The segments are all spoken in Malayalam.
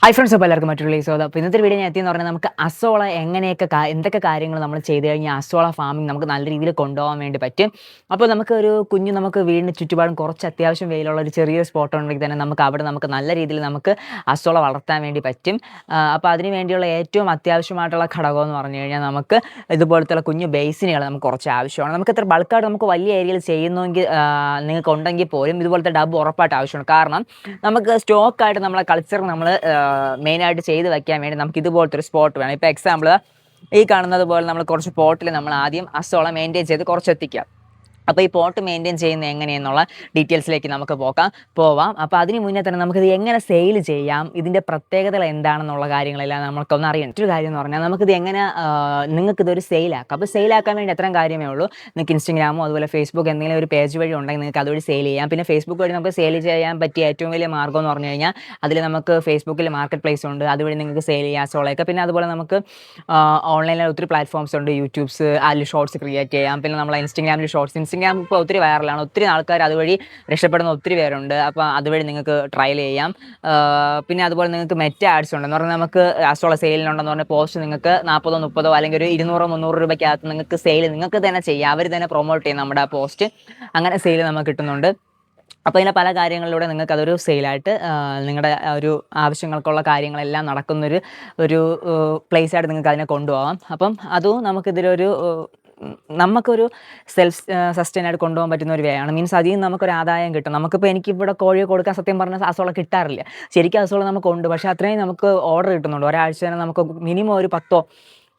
ഹൈ ഫ്രണ്ട്സ്, അപ്പോൾ എല്ലാവർക്കും മറ്റൊരു റിലീസ് അപ്പോൾ ഇന്നത്തെ വീഡിയോ ഞാൻ എത്തിയെന്ന് പറഞ്ഞാൽ നമുക്ക് അസോള എന്തൊക്കെ കാര്യങ്ങൾ നമ്മൾ ചെയ്ത് കഴിഞ്ഞാൽ അസോള ഫാമിംഗ് നമുക്ക് നല്ല രീതിയിൽ കൊണ്ടുപോകാൻ വേണ്ടി പറ്റും. അപ്പോൾ നമുക്ക് വീടിന് ചുറ്റുപാടും കുറച്ച് അത്യാവശ്യം വെയിലുള്ള ഒരു ചെറിയൊരു സ്പോട്ട് ഉണ്ടെങ്കിൽ തന്നെ നമുക്ക് നല്ല രീതിയിൽ നമുക്ക് അസോള വളർത്താൻ വേണ്ടി പറ്റും. അപ്പോൾ അതിന് വേണ്ടിയുള്ള ഏറ്റവും അത്യാവശ്യമായിട്ടുള്ള ഘടകം എന്ന് പറഞ്ഞു കഴിഞ്ഞാൽ നമുക്ക് ഇതുപോലത്തെ കുഞ്ഞു ബേസിനുകൾ നമുക്ക് കുറച്ച് ആവശ്യമാണ്. നമുക്ക് എത്ര ബൾക്കായിട്ട് നമുക്ക് വലിയ ഏരിയയിൽ ചെയ്യുന്നെങ്കിൽ നിങ്ങൾക്ക് ഉണ്ടെങ്കിൽ പോലും ഇതുപോലത്തെ ഡബ്ബ് ഉറപ്പായിട്ട് ആവശ്യമാണ്. കാരണം നമുക്ക് സ്റ്റോക്കായിട്ട് നമ്മളെ കൾച്ചർ മെയിനായിട്ട് ചെയ്ത് വയ്ക്കാൻ വേണ്ടി നമുക്ക് ഇതുപോലത്തെ ഒരു സ്പോട്ട് വേണം. ഇപ്പോൾ എക്സാമ്പിൾ ഈ കാണുന്നത് പോലെ നമ്മൾ കുറച്ച് പോട്ടിൽ നമ്മൾ ആദ്യം അസോള മെയിൻറ്റെയിൻ ചെയ്ത് കുറച്ച് എത്തിക്കുക. അപ്പോൾ ഈ പോട്ട് മെയിൻറ്റെയിൻ ചെയ്യുന്നത് എങ്ങനെയെന്നുള്ള ഡീറ്റെയിൽസിലേക്ക് നമുക്ക് പോവാം. അപ്പോൾ അതിന് മുന്നേ തന്നെ നമുക്കിത് എങ്ങനെ സെയിൽ ചെയ്യാം, ഇതിൻ്റെ പ്രത്യേകതകൾ എന്താണെന്നുള്ള കാര്യങ്ങളെല്ലാം നമുക്കൊന്ന് അറിയണം. മറ്റൊരു കാര്യം എന്ന് പറഞ്ഞാൽ നമുക്കിത് എങ്ങനെ നിങ്ങൾക്കിതൊരു സെയിലാക്കാം. അപ്പോൾ സെയിലാക്കാൻ വേണ്ടി എത്രയും കാര്യമേ ഉള്ളൂ. നിങ്ങൾക്ക് ഇൻസ്റ്റഗ്രാമോ അതുപോലെ ഫേസ്ബുക്ക് എന്തെങ്കിലും ഒരു പേജ് വഴി ഉണ്ടെങ്കിൽ നിങ്ങൾക്ക് അതുവഴി സെയിൽ ചെയ്യാം. പിന്നെ ഫേസ്ബുക്ക് വഴി നമുക്ക് സെയിൽ ചെയ്യാൻ പറ്റിയ ഏറ്റവും വലിയ മാർഗ്ഗം എന്ന് പറഞ്ഞു കഴിഞ്ഞാൽ അതിൽ നമുക്ക് ഫേസ്ബുക്കിൽ മാർക്കറ്റ് പ്ലേസ് ഉണ്ട്, അതുവഴി നിങ്ങൾക്ക് സെയിൽ ചെയ്യാം സോളയൊക്കെ. പിന്നെ അതുപോലെ നമുക്ക് ഓൺലൈനിൽ ഒത്തിരി പ്ലാറ്റ്ഫോംസ് ഉണ്ട്, യൂട്യൂബ്സ്, അതിൽ ഷോർട്സ് ക്രിയേറ്റ് ചെയ്യാം. പിന്നെ നമ്മളെ ഇൻസ്റ്റഗ്രാമിൽ ഇൻസ്റ്റഗ്രാം ഇപ്പോൾ ഒത്തിരി വൈറലാണ്, ഒത്തിരി ആൾക്കാർ അതുവഴി രക്ഷപ്പെടുന്ന ഒത്തിരി പേരുണ്ട്. അപ്പോൾ അതുവഴി നിങ്ങൾക്ക് ട്രയൽ ചെയ്യാം. പിന്നെ അതുപോലെ നിങ്ങൾക്ക് മെറ്റ ആഡ്സ് ഉണ്ടെന്ന് പറഞ്ഞാൽ നമുക്ക് അസോള സെയിലിനുണ്ടെന്ന് പറഞ്ഞാൽ പോസ്റ്റ് നിങ്ങൾക്ക് 40 30 അല്ലെങ്കിൽ ഒരു 200 300 രൂപയ്ക്കകത്ത് നിങ്ങൾക്ക് സെയിൽ നിങ്ങൾക്ക് തന്നെ ചെയ്യാം. അവർ തന്നെ പ്രൊമോട്ട് ചെയ്യും നമ്മുടെ പോസ്റ്റ്. അങ്ങനെ സെയിൽ നമുക്ക് കിട്ടുന്നുണ്ട്. അപ്പോൾ ഇതിൻ്റെ പല കാര്യങ്ങളിലൂടെ നിങ്ങൾക്ക് അതൊരു സെയിലായിട്ട് നിങ്ങളുടെ ഒരു ആവശ്യങ്ങൾക്കുള്ള കാര്യങ്ങളെല്ലാം നടക്കുന്നൊരു പ്ലേസായിട്ട് നിങ്ങൾക്ക് അതിനെ കൊണ്ടുപോകാം. അപ്പം അതും നമുക്കൊരു സെൽഫ് സസ്റ്റൈനായിട്ട് കൊണ്ടുപോകാൻ പറ്റുന്ന ഒരു വേയാണ്. മീൻസ് അതിൽ നിന്ന് നമുക്കൊരു ആദായം കിട്ടും. എനിക്കിവിടെ കോഴിയെ കൊടുക്കാൻ സത്യം പറഞ്ഞാൽ അസോള കിട്ടാറില്ല. ശരിക്കും അസോള നമുക്കുണ്ട്, പക്ഷേ അത്രയും നമുക്ക് ഓർഡർ കിട്ടുന്നുണ്ട്. ഒരാഴ്ച തന്നെ നമുക്ക് മിനിമം ഒരു 10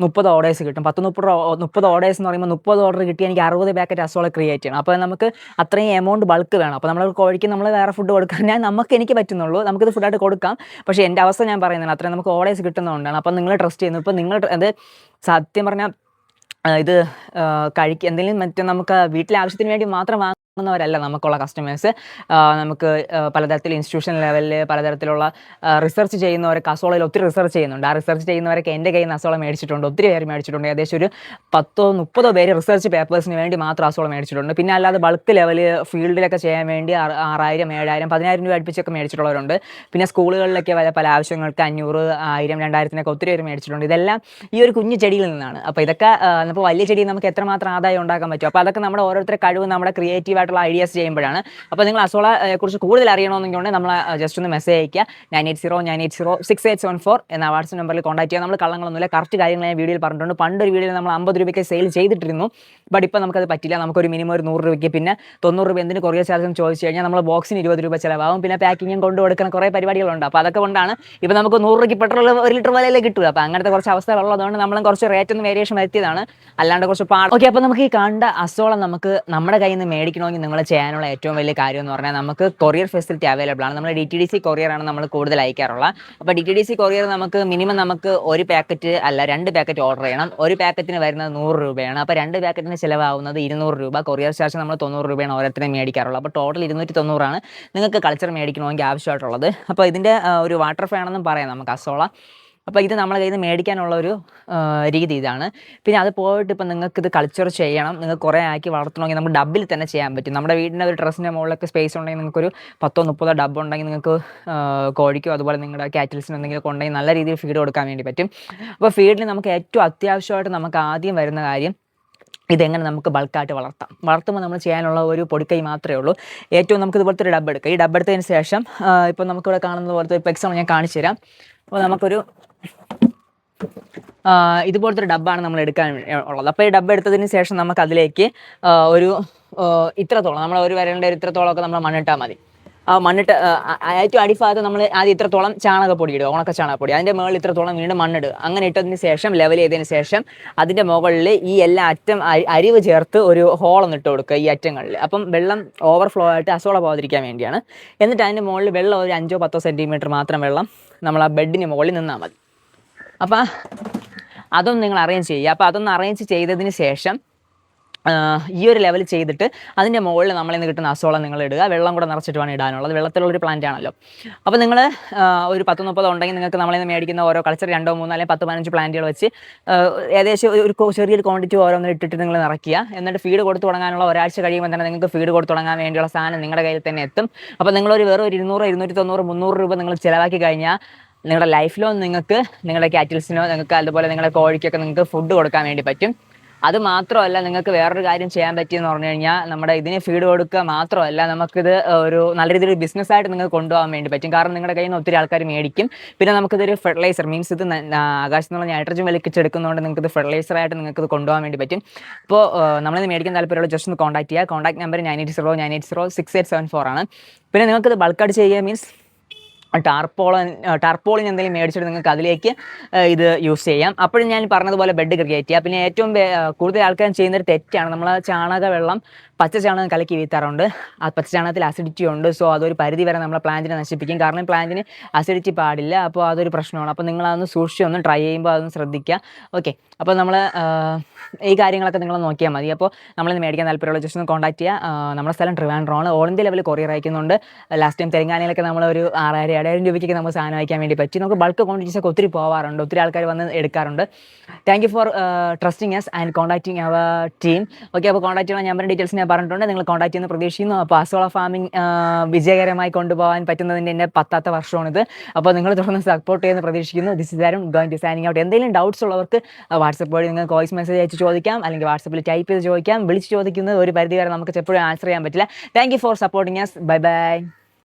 30 ഓർഡേഴ്സ് കിട്ടും. 30 ഓർഡേഴ്സ് എന്ന് പറയുമ്പോൾ 30 ഓർഡർ കിട്ടി എനിക്ക് 60 പാക്കറ്റ് അസോള ക്രിയേറ്റ് ചെയ്യണം. അപ്പോൾ നമുക്ക് അത്രയും എമൗണ്ട് ബൾക്ക് വേണം. അപ്പോൾ നമ്മൾ കോഴിക്ക് നമ്മൾ വേറെ ഫുഡ് കൊടുക്കാൻ എനിക്ക് പറ്റുന്നുള്ളൂ, നമുക്കിത് ഫുഡായിട്ട് കൊടുക്കാം. പക്ഷേ എൻ്റെ അവസ്ഥ ഞാൻ പറയുന്നത് അത്രയും നമുക്ക് ഓർഡേഴ്സ് കിട്ടുന്നതുകൊണ്ടാണ്. അപ്പോൾ നിങ്ങൾ ട്രസ്റ്റ് ചെയ്യുന്നു. ഇപ്പോൾ നിങ്ങൾ അത് സത്യം പറഞ്ഞാൽ ഇത് എന്തെങ്കിലും നമുക്ക് വീട്ടിലെ ആവശ്യത്തിന് വേണ്ടി മാത്രം വാങ്ങുന്നവരല്ല നമുക്കുള്ള കസ്റ്റമേഴ്സ്. നമുക്ക് പലതരത്തിൽ ഇൻസ്റ്റിറ്റ്യൂഷൻ ലെവലിൽ പലതരത്തിലുള്ള റിസർച്ച് ചെയ്യുന്നവരൊക്കെ അസോളയിൽ ഒത്തിരി റിസർച്ച് ചെയ്യുന്നുണ്ട്. ആ റിസർച്ച് ചെയ്യുന്നവരൊക്കെ എൻ്റെ കയ്യിൽ നിന്ന് അസോള മേടിച്ചിട്ടുണ്ട്, ഒത്തിരി പേര് മേടിച്ചിട്ടുണ്ട്. ഏകദേശം ഒരു 10 30 പേര് റിസർച്ച് പേപ്പേഴ്സിന് വേണ്ടി മാത്രം അസോള മേടിച്ചിട്ടുണ്ട്. പിന്നെ അല്ലാതെ ബൾക്ക് ലെവൽ ഫീൽഡിലൊക്കെ ചെയ്യാൻ വേണ്ടി 6000 7000 10000 രൂപ അടുപ്പിച്ചൊക്കെ മേടിച്ചിട്ടുള്ളവരുണ്ട്. പിന്നെ സ്കൂളുകളിലൊക്കെ പല ആവശ്യങ്ങൾക്ക് 500 1000 2000 ഒത്തിരി പേര് മേടിച്ചിട്ടുണ്ട്. ഇതെല്ലാം ഈ ഒരു കുഞ്ഞു ചെടിയിൽ നിന്നാണ്. അപ്പോൾ ഇതൊക്കെ ഇപ്പോൾ വലിയ ചെടി നമുക്ക് എത്രമാത്രം ആദായം ഉണ്ടാക്കാൻ പറ്റും. അപ്പോൾ അതൊക്കെ നമ്മുടെ ഓരോരുത്തരുടെ കഴിവ്, നമ്മുടെ ക്രിയേറ്റീവ് ആയിട്ടുള്ള ഐഡിയാസ് ചെയ്യുമ്പോഴാണ്. അപ്പോൾ നിങ്ങൾ അസോള കുറിച്ച് കൂടുതൽ അറിയണമെന്നുണ്ടെങ്കിൽ നമ്മൾ ജസ്റ്റ് ഒന്ന് മെസ്സേജ് അയക്കുക. 9809806874 എന്ന വാട്സ്ആപ്പ് നമ്പറിൽ കോൺടാക്ട് ചെയ്യുക. നമ്മൾ കള്ളങ്ങളൊന്നുമില്ല, കറക്റ്റ് കാര്യങ്ങൾ ഞാൻ വീഡിയോയിൽ പറഞ്ഞിട്ടുണ്ട്. പണ്ടൊരു വീഡിയോയിൽ നമ്മൾ 50 രൂപയ്ക്ക് സെയിൽ ചെയ്തിട്ടിരുന്നു. ബട്ട് ഇപ്പോൾ നമുക്കത് പറ്റില്ല. നമുക്കൊരു മിനിമം ഒരു 100 രൂപയ്ക്ക്, പിന്നെ 90 രൂപ എന്തിന് കൊറിയർ ചാർജ് എന്ന് ചോദിച്ചു കഴിഞ്ഞാൽ നമ്മൾ ബോക്സിന് 20 രൂപ ചിലവാകും. പിന്നെ പാക്കിങ്ങും കൊണ്ടു കൊടുക്കുന്ന കുറേ പരിപാടികളുണ്ട്. അപ്പോൾ അതൊക്കെ കൊണ്ടാണ് ഇപ്പോൾ നമുക്ക് 100 രൂപയ്ക്ക് പെട്രോൾ 1 ലിറ്റർ വിലയിലേ കിട്ടുക. അപ്പോൾ അങ്ങനത്തെ കുറച്ച് അവസ്ഥകളുള്ളതുകൊണ്ട് നമ്മൾ കുറച്ച് റേറ്റ് ഒന്ന് വേരിയേഷൻ വരുത്തിയതാണ്, അല്ലാണ്ട് കുറച്ച് പാട്. ഓക്കെ, അപ്പോൾ നമുക്ക് ഈ കണ്ട അസോള നമുക്ക് നമ്മുടെ കയ്യിൽ നിന്ന് മേടിക്കണമെങ്കിൽ നിങ്ങൾ ചെയ്യാനുള്ള ഏറ്റവും വലിയ കാര്യം എന്ന് പറഞ്ഞാൽ നമുക്ക് കൊറിയർ ഫെസിലിറ്റി അവൈലബിൾ ആണ്. നമ്മൾ DTDC കൊറിയറാണ് നമ്മൾ കൂടുതൽ അയക്കാറുള്ളത്. അപ്പോൾ DTDC കൊറിയർ നമുക്ക് മിനിമം നമുക്ക് ഒരു പാക്കറ്റ് അല്ല 2 പാക്കറ്റ് ഓർഡർ ചെയ്യണം. ഒരു പാക്കറ്റിന് വരുന്നത് 100 രൂപയാണ്. അപ്പോൾ 2 പാക്കറ്റിന് ചിലവാകുന്നത് 200 രൂപ. കൊറിയർ ചാർജ് നമ്മൾ 90 രൂപയാണ് ഓരോരുത്തരും മേടിക്കാറുള്ളത്. അപ്പോൾ ടോട്ടൽ 290 നിങ്ങൾക്ക് കൾച്ചർ മേടിക്കണമെങ്കിൽ ആവശ്യമായിട്ടുള്ളത്. അപ്പോൾ ഇതിൻ്റെ ഒരു വാട്ടർ ഫാനെന്നും പറയാം നമുക്ക് അസോള. അപ്പോൾ ഇത് നമ്മളെ കയ്യിൽ നിന്ന് മേടിക്കാനുള്ള ഒരു രീതി ഇതാണ്. പിന്നെ അത് പോയിട്ട് ഇപ്പോൾ നിങ്ങൾക്കിത് കൾച്ചർ ചെയ്യണം, നിങ്ങൾക്ക് കുറേ ആക്കി വളർത്തണമെങ്കിൽ നമുക്ക് ഡബ്ബിൽ തന്നെ ചെയ്യാൻ പറ്റും. നമ്മുടെ വീടിൻ്റെ ഒരു ടെറസിൻ്റെ മുകളിലൊക്കെ സ്പേസ് ഉണ്ടെങ്കിൽ നിങ്ങൾക്കൊരു 10 30 ഡബ്ബ് ഉണ്ടെങ്കിൽ നിങ്ങൾക്ക് കോഴിക്കോ അതുപോലെ നിങ്ങളുടെ കാറ്റിൽസിന് എന്തെങ്കിലും ഉണ്ടെങ്കിൽ നല്ല രീതിയിൽ ഫീഡ് കൊടുക്കാൻ വേണ്ടി പറ്റും. അപ്പോൾ ഫീഡിൽ നമുക്ക് ഏറ്റവും അത്യാവശ്യമായിട്ട് നമുക്ക് ആദ്യം വരുന്ന കാര്യം ഇതെങ്ങനെ നമുക്ക് ബൾക്കായിട്ട് വളർത്തുമ്പോൾ നമ്മൾ ചെയ്യാനുള്ള ഒരു പൊടിക്കൈ മാത്രമേ ഉള്ളൂ. ഏറ്റവും നമുക്ക് ഇതുപോലത്തെ ഒരു ഡബ്ബ് എടുക്കുക. ഈ ഡബ്ബ് എടുത്തതിന് ശേഷം ഇപ്പോൾ നമുക്കിവിടെ കാണുന്നത് പോലത്തെ ഇപ്പോൾ എക്സാമ്പിൾ ഞാൻ കാണിച്ചു തരാം. അപ്പോൾ നമുക്കൊരു ഇതുപോലത്തെ ഒരു ഡബ്ബാണ് നമ്മൾ എടുക്കാൻ ഉള്ളത്. അപ്പോൾ ഈ ഡബ്ബ് എടുത്തതിന് ശേഷം നമുക്ക് അതിലേക്ക് ഒരു ഇത്രത്തോളം നമ്മൾ ഒരു വരേണ്ട ഒരു ഇത്രത്തോളമൊക്കെ നമ്മൾ മണ്ണിട്ടാൽ മതി. മണ്ണിട്ട് ഏറ്റവും അടിഭാഗത്ത് നമ്മൾ ആദ്യം ഇത്രത്തോളം ചാണകപ്പൊടി ഇടുക, ഉണക്ക ചാണകപ്പൊടി. അതിൻ്റെ മുകളിൽ ഇത്രത്തോളം വീണ്ടും മണ്ണിടുക. അങ്ങനെ ഇട്ടതിന് ശേഷം ലെവൽ ചെയ്തതിന് ശേഷം അതിൻ്റെ മുകളിൽ ഈ എല്ലാ അറ്റം അരിവ് ചേർത്ത് ഒരു ഹോളൊന്ന് ഇട്ട് കൊടുക്കുക ഈ അറ്റങ്ങളിൽ. അപ്പം വെള്ളം ഓവർഫ്ലോ ആയിട്ട് അസോള പോകാതിരിക്കാൻ വേണ്ടിയാണ്. എന്നിട്ട് അതിൻ്റെ മുകളിൽ വെള്ളം ഒരു 5 10 സെൻറ്റിമീറ്റർ മാത്രം വെള്ളം നമ്മൾ ആ ബെഡിന് മുകളിൽ നിന്നാൽ മതി. അപ്പം അതൊന്ന് നിങ്ങൾ അറേഞ്ച് ചെയ്യുക. അപ്പോൾ അതൊന്ന് അറേഞ്ച് ചെയ്തതിന് ശേഷം ഈ ഒരു ലെവൽ ചെയ്തിട്ട് അതിൻ്റെ മുകളിൽ നമ്മളിൽ നിന്ന് കിട്ടുന്ന അസോള നിങ്ങൾ ഇടുക. വെള്ളം കൂടെ നിറച്ചിട്ട് വേണം ഇടാനുള്ളത്. വെള്ളത്തിലുള്ളൊരു പ്ലാന്റ് ആണല്ലോ. അപ്പോൾ നിങ്ങൾ ഒരു 10 30 ഉണ്ടെങ്കിൽ നിങ്ങൾക്ക് നമ്മളിൽ നിന്ന് മേടിക്കുന്ന ഓരോ കൾച്ചർ 2 3 അല്ലെങ്കിൽ 10 15 പ്ലാന്റുകൾ വെച്ച് ഏകദേശം ഒരു ചെറിയൊരു ക്വാണ്ടിറ്റി ഓരോന്നും ഇട്ടിട്ട് നിങ്ങൾ നിറയ്ക്കുക. എന്നിട്ട് ഫീഡ് കൊടുത്തു തുടങ്ങാനുള്ള ഒരാഴ്ച കഴിയുമ്പോൾ തന്നെ നിങ്ങൾക്ക് ഫീഡ് കൊടുത്തു തുടങ്ങാൻ വേണ്ടിയുള്ള സാധനം നിങ്ങളുടെ കയ്യിൽ തന്നെ എത്തും. അപ്പോൾ നിങ്ങളൊരു വെറും 200 290 300 രൂപ നിങ്ങൾ ചിലവാക്കി കഴിഞ്ഞാൽ നിങ്ങളുടെ ലൈഫിലോ നിങ്ങൾക്ക് നിങ്ങളുടെ കാറ്റിൽസിനോ നിങ്ങൾക്ക് അതുപോലെ നിങ്ങളുടെ കോഴിക്കൊക്കെ നിങ്ങൾക്ക് ഫുഡ് കൊടുക്കാൻ വേണ്ടി പറ്റും. അത് മാത്രമല്ല നിങ്ങൾക്ക് വേറൊരു കാര്യം ചെയ്യാൻ പറ്റിയെന്ന് പറഞ്ഞു കഴിഞ്ഞാൽ നമ്മുടെ ഇതിന് ഫീഡ് കൊടുക്കുക മാത്രമല്ല നമുക്കിത് ഒരു നല്ല രീതിയിൽ ബിസിനസ്സായിട്ട് നിങ്ങൾക്ക് കൊണ്ടുപോകാൻ വേണ്ടി പറ്റും. കാരണം നിങ്ങളുടെ കയ്യിൽ നിന്ന് ഒത്തിരി ആൾക്കാർ മേടിക്കും. പിന്നെ നമുക്കിതൊരു ഫെർട്ടിലൈസർ മീൻസ് ഇത് ആകാശത്തു നിന്നുള്ള നൈട്രജൻ വലിച്ചെടുക്കുന്നതുകൊണ്ട് നിങ്ങൾക്കിത് ഫെർട്ടിലൈസറായിട്ട് നിങ്ങൾക്കിത് കൊണ്ടുപോകാൻ വേണ്ടി പറ്റും. അപ്പോൾ നമ്മളിത് മേടിക്കാൻ താല്പര്യമുള്ള ജസ്റ്റ് ഒന്ന് കോൺടാക്ട് ചെയ്യുക. കോൺടാക്ട് നമ്പർ 9809806874 ആണ്. പിന്നെ നിങ്ങൾക്കിത് ബൾക്കായിട്ട് ചെയ്യുക മീൻസ് ടാർപോളിൻ എന്തെങ്കിലും മേടിച്ചിട്ട് നിങ്ങൾക്ക് അതിലേക്ക് ഇത് യൂസ് ചെയ്യാം. അപ്പോഴും ഞാൻ പറഞ്ഞതുപോലെ ബെഡ് ക്രിയേറ്റ് ചെയ്യുക. പിന്നെ ഏറ്റവും കൂടുതൽ ആൾക്കാർ ചെയ്യുന്നൊരു തെറ്റാണ്, നമ്മൾ ചാണകവെള്ളം പച്ച ചാണകം കലക്കി വീത്താറുണ്ട്. ആ പച്ച ചാണകത്തിൽ അസിഡിറ്റി ഉണ്ട്. സോ അതൊരു പരിധി വരെ നമ്മളെ പ്ലാന്റിനെ നശിപ്പിക്കും. കാരണം പ്ലാന്റിന് അസിഡിറ്റി പാടില്ല. അപ്പോൾ അതൊരു പ്രശ്നമാണ്. അപ്പോൾ നിങ്ങളതൊന്ന് സൂക്ഷിച്ചൊന്ന് ട്രൈ ചെയ്യുമ്പോൾ അതൊന്ന് ശ്രദ്ധിക്കുക. ഓക്കെ, അപ്പോൾ നമ്മൾ ഈ കാര്യങ്ങളൊക്കെ നിങ്ങൾ നോക്കിയാൽ മതി. അപ്പോൾ നമ്മളിന്ന് മേടിക്കാൻ താല്പര്യമുള്ള ജസ്റ്റ് ഒന്ന് കോൺടാക്ട് ചെയ്യുക. നമ്മുടെ സ്ഥലം ട്രിവാൻഡ്രമാണ്. ഓൾ ഇന്ത്യ ലെവൽ കൊറിയർ അയക്കുന്നുണ്ട്. ലാസ്റ്റ് ടൈം തെലങ്കാനയിലൊക്കെ നമ്മളൊരു 6000-7000 രൂപയ്ക്ക് നമുക്ക് സാധനം അയക്കാൻ വേണ്ടി പറ്റി. നമുക്ക് ബൾക്ക് ക്വാണ്ടിറ്റീസ് ഒക്കെ ഒത്തിരി പോകാറുണ്ട്, ഒത്തിരി ആൾക്കാർ വന്ന് എടുക്കാറുണ്ട്. Thank you for trusting us and contacting our team. Okay, അപ്പോൾ കോൺടാക്ട് ചെയ്യുന്ന നമ്പറിൻ്റെ ഡീറ്റെയിൽസ് ഞാൻ പറഞ്ഞിട്ടുണ്ട്. നിങ്ങൾ കോൺടാക്ട് ചെയ്യുന്ന പ്രതീക്ഷിക്കുന്നു. അപ്പോൾ അസോള ഫാമിംഗ് വിജയകരമായി കൊണ്ടുപോകാൻ പറ്റുന്നതിൻ്റെ എൻ്റെ 10ാമത്തെ വർഷമാണിത്. അപ്പോൾ നിങ്ങൾ തുടർന്ന് സപ്പോർട്ട് ചെയ്യുന്ന പ്രതീക്ഷിക്കുന്നു. ദിസ് ഇസ് ആരും ഗോയിങ് ടു സൈനിങ് ഔട്ട്. എന്തെങ്കിലും ഡൗട്ട്സ് ഉള്ളവർക്ക് വാട്സപ്പ് വഴി നിങ്ങൾക്ക് വോയിസ് മെസ്സേജ് അയച്ച് ചോദിക്കാം, അല്ലെങ്കിൽ വാട്സപ്പിൽ ടൈപ്പ് ചെയ്ത് ചോദിക്കാം. വിളിച്ച് ചോദിക്കുന്നത് ഒരു പരിധി വരെ നമുക്ക് എപ്പോഴും ആൻസർ ചെയ്യാൻ പറ്റില്ല. Thank you for supporting us. Bye by.